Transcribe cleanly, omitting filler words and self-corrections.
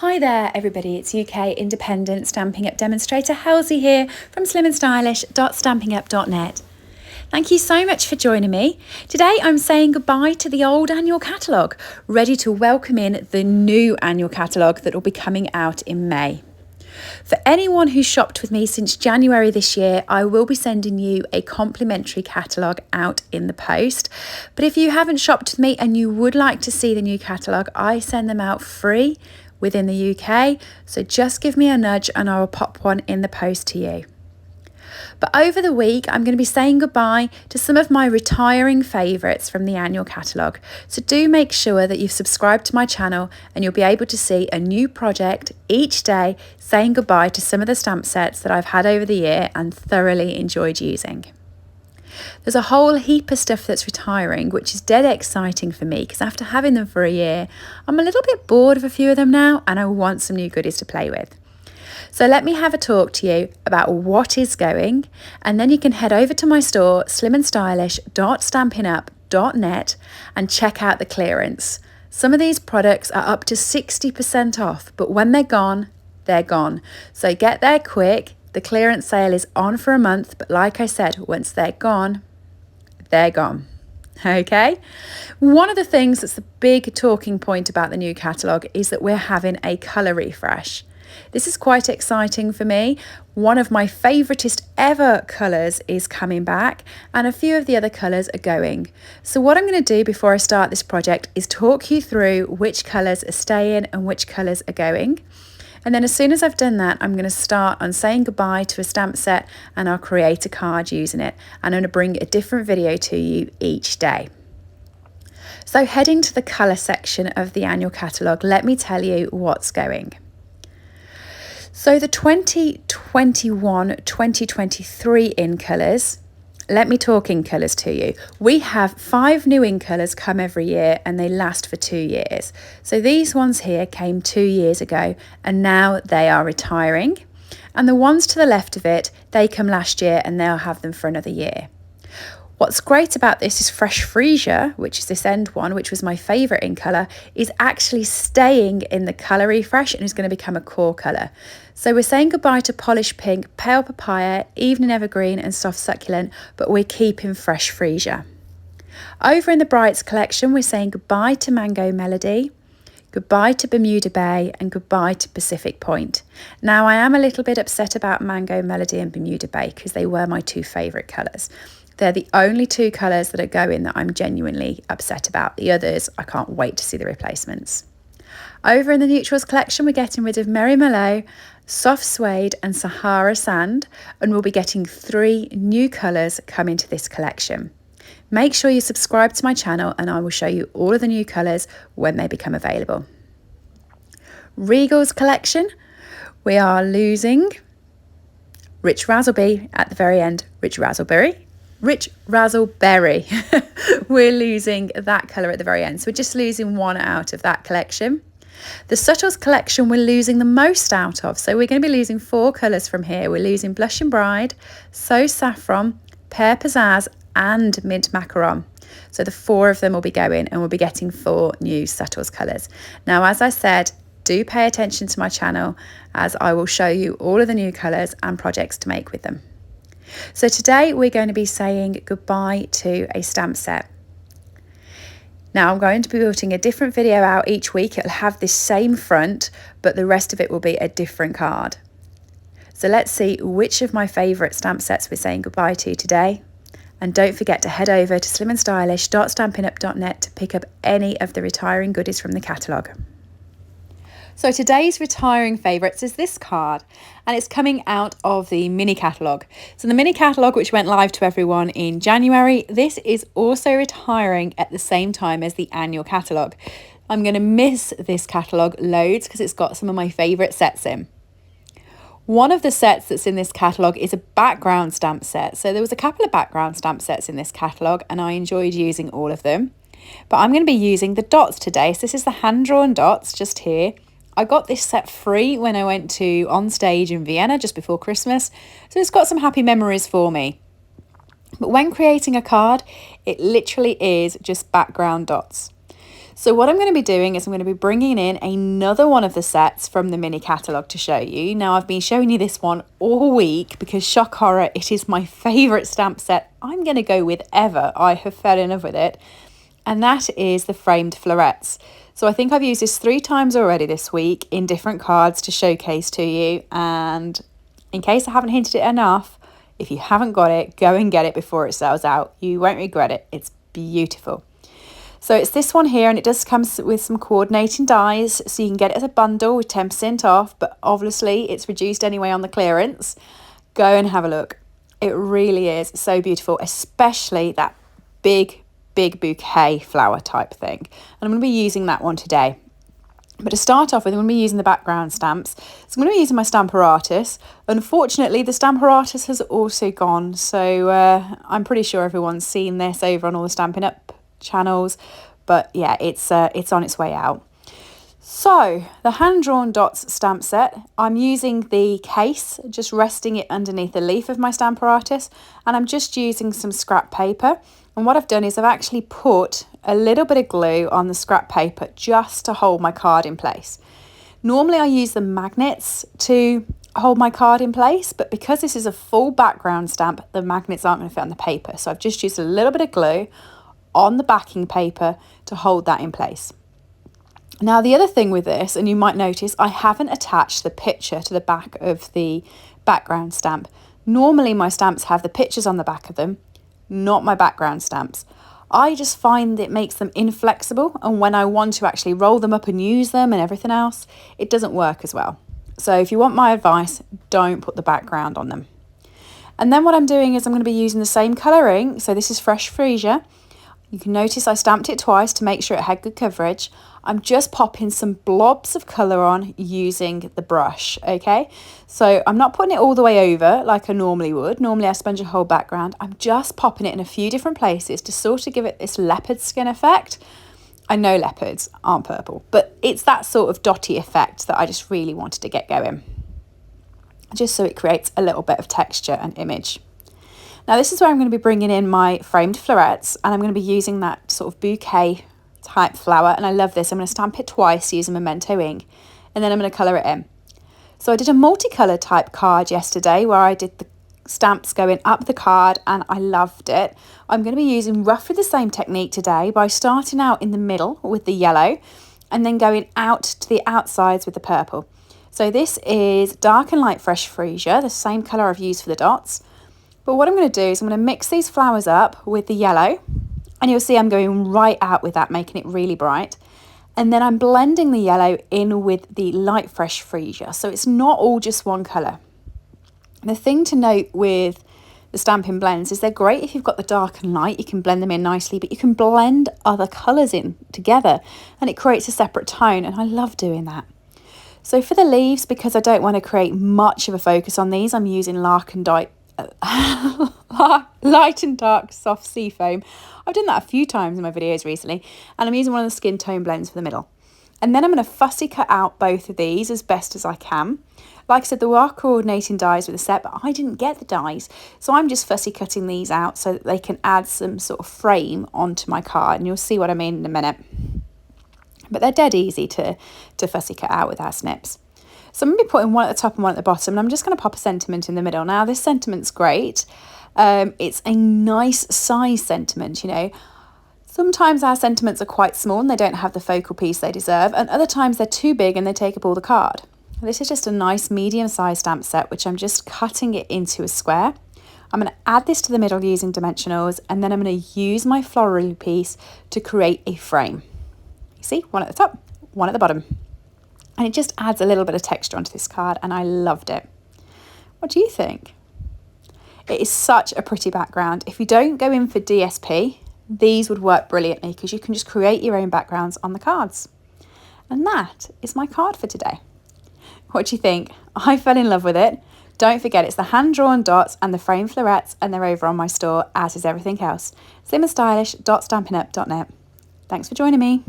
Hi there everybody, it's UK independent Stampin' Up demonstrator Halsey here from SlimmandStylish.stampingup.net. Thank you so much for joining me. Today I'm saying goodbye to the old annual catalogue, ready to welcome in the new annual catalogue that will be coming out in May. For anyone who's shopped with me since January this year, I will be sending you a complimentary catalogue out in the post. But if you haven't shopped with me and you would like to see the new catalogue, I send them out free within the UK, so just give me a nudge and I will pop one in the post to you. But over the week, I'm going to be saying goodbye to some of my retiring favourites from the annual catalogue. So do make sure that you've subscribed to my channel and you'll be able to see a new project each day saying goodbye to some of the stamp sets that I've had over the year and thoroughly enjoyed using. There's a whole heap of stuff that's retiring, which is dead exciting for me because after having them for a year, I'm a little bit bored of a few of them now and I want some new goodies to play with. So let me have a talk to you about what is going, and then you can head over to my store, SlimmandStylish.stampinup.net, and check out the clearance. Some of these products are up to 60% off, but when they're gone, they're gone. So get there quick. The clearance sale is on for a month, but like I said, once they're gone, they're gone. Okay? One of the things that's the big talking point about the new catalogue is that we're having a colour refresh. This is quite exciting for me. One of my favouriteest ever colours is coming back and a few of the other colours are going. So what I'm going to do before I start this project is talk you through which colours are staying and which colours are going. And then as soon as I've done that, I'm going to start on saying goodbye to a stamp set and I'll create a card using it. And I'm going to bring a different video to you each day. So heading to the colour section of the annual catalogue, let me tell you what's going. So the 2021-2023 in colours, let me talk in colours to you. We have 5 new in colours come every year and they last for 2 years. So these ones here came 2 years ago and now they are retiring. And the ones to the left of it, they come last year and they'll have them for another year. What's great about this is Fresh Freesia, which is this end one, which was my favourite in colour, is actually staying in the colour refresh and is going to become a core colour. So we're saying goodbye to Polished Pink, Pale Papaya, Evening Evergreen and Soft Succulent, but we're keeping Fresh Freesia. Over in the Brights collection, we're saying goodbye to Mango Melody, goodbye to Bermuda Bay and goodbye to Pacific Point. Now I am a little bit upset about Mango Melody and Bermuda Bay because they were my 2 favourite colours. They're the only 2 colours that are going that I'm genuinely upset about. The others, I can't wait to see the replacements. Over in the Neutrals collection, we're getting rid of Merry Mallow, Soft Suede and Sahara Sand, and we'll be getting 3 new colours coming to this collection. Make sure you subscribe to my channel and I will show you all of the new colours when they become available. Regal's collection, we are losing Rich Razzleberry at the very end, Rich Razzleberry. We're losing that colour at the very end. So we're just losing 1 out of that collection. The Subtles collection we're losing the most out of. So we're going to be losing 4 colours from here. We're losing Blush and Bride, So Saffron, Pear Pizzazz and Mint Macaron. So the 4 of them will be going and we'll be getting 4 new Subtles colours. Now, as I said, do pay attention to my channel as I will show you all of the new colours and projects to make with them. So today we're going to be saying goodbye to a stamp set. Now I'm going to be putting a different video out each week. It'll have this same front, but the rest of it will be a different card. So let's see which of my favourite stamp sets we're saying goodbye to today. And don't forget to head over to SlimmandStylish.stampinup.net to pick up any of the retiring goodies from the catalogue. So today's retiring favourites is this card and it's coming out of the MiniCatalogue. So the MiniCatalogue, which went live to everyone in January, this is also retiring at the same time as the annual catalogue. I'm going to miss this catalogue loads because it's got some of my favourite sets in. One of the sets that's in this catalogue is a background stamp set. So there was a couple of background stamp sets in this catalogue and I enjoyed using all of them. But I'm going to be using the dots today. So this is the hand-drawn dots just here. I got this set free when I went to On Stage in Vienna just before Christmas, so it's got some happy memories for me. But when creating a card, it literally is just background dots. So what I'm going to be doing is I'm going to be bringing in another one of the sets from the mini catalogue to show you. Now I've been showing you this one all week because shock horror, it is my favourite stamp set I'm going to go with ever. I have fell in love with it. And that is the framed florets. So I think I've used this 3 times already this week in different cards to showcase to you. And in case I haven't hinted it enough, if you haven't got it, go and get it before it sells out. You won't regret it. It's beautiful. So it's this one here, and it does come with some coordinating dies, so you can get it as a bundle with 10% off, but obviously it's reduced anyway on the clearance. Go and have a look. It really is so beautiful, especially that big bouquet flower type thing. And I'm going to be using that one today. But to start off with, I'm going to be using the background stamps. So I'm going to be using my Stamparatus. Unfortunately, the Stamparatus has also gone, so I'm pretty sure everyone's seen this over on all the Stampin' Up channels, but yeah, it's on its way out. So the hand-drawn dots stamp set, I'm using the case, just resting it underneath the leaf of my Stamparatus, and I'm just using some scrap paper. And what I've done is I've actually put a little bit of glue on the scrap paper just to hold my card in place. Normally I use the magnets to hold my card in place, but because this is a full background stamp, the magnets aren't going to fit on the paper. So I've just used a little bit of glue on the backing paper to hold that in place. Now the other thing with this, and you might notice, I haven't attached the picture to the back of the background stamp. Normally my stamps have the pictures on the back of them, not my background stamps. I just find it makes them inflexible, and when I want to actually roll them up and use them and everything else, it doesn't work as well. So if you want my advice, don't put the background on them. And then what I'm doing is I'm going to be using the same colouring. So this is Fresh Freesia. You can notice I stamped it twice to make sure it had good coverage. I'm just popping some blobs of colour on using the brush, okay? So I'm not putting it all the way over like I normally would. Normally I sponge a whole background. I'm just popping it in a few different places to sort of give it this leopard skin effect. I know leopards aren't purple, but it's that sort of dotty effect that I just really wanted to get going, just so it creates a little bit of texture and image. Now this is where I'm going to be bringing in my framed florets, and I'm going to be using that sort of bouquet type flower, and I love this. I'm going to stamp it twice using Memento ink, and then I'm going to colour it in. So I did a multicolour type card yesterday where I did the stamps going up the card, and I loved it. I'm going to be using roughly the same technique today by starting out in the middle with the yellow and then going out to the outsides with the purple. So this is dark and light Fresh Freesia, the same colour I've used for the dots. But what I'm going to do is I'm going to mix these flowers up with the yellow, and you'll see I'm going right out with that, making it really bright. And then I'm blending the yellow in with the light Fresh Freesia, so it's not all just one colour. The thing to note with the stamping blends is they're great if you've got the dark and light, you can blend them in nicely, but you can blend other colours in together and it creates a separate tone, and I love doing that. So for the leaves, because I don't want to create much of a focus on these, I'm using light and dark soft sea foam. I've done that a few times in my videos recently, and I'm using one of the skin tone blends for the middle. And then I'm going to fussy cut out both of these as best as I can. Like I said, there are coordinating dies with the set, but I didn't get the dies, so I'm just fussy cutting these out so that they can add some sort of frame onto my card, and you'll see what I mean in a minute. But they're dead easy to fussy cut out with our snips. So I'm going to be putting one at the top and one at the bottom, and I'm just going to pop a sentiment in the middle. Now this sentiment's great. It's a nice size sentiment, you know. Sometimes our sentiments are quite small and they don't have the focal piece they deserve, and other times they're too big and they take up all the card. This is just a nice medium size stamp set, which I'm just cutting it into a square. I'm going to add this to the middle using dimensionals, and then I'm going to use my floral piece to create a frame. You see, one at the top, one at the bottom. And it just adds a little bit of texture onto this card, and I loved it. What do you think? It is such a pretty background. If you don't go in for DSP, these would work brilliantly because you can just create your own backgrounds on the cards. And that is my card for today. What do you think? I fell in love with it. Don't forget, it's the hand-drawn dots and the framed florets, and they're over on my store, as is everything else. SlimmandStylish.stampinup.net. Thanks for joining me.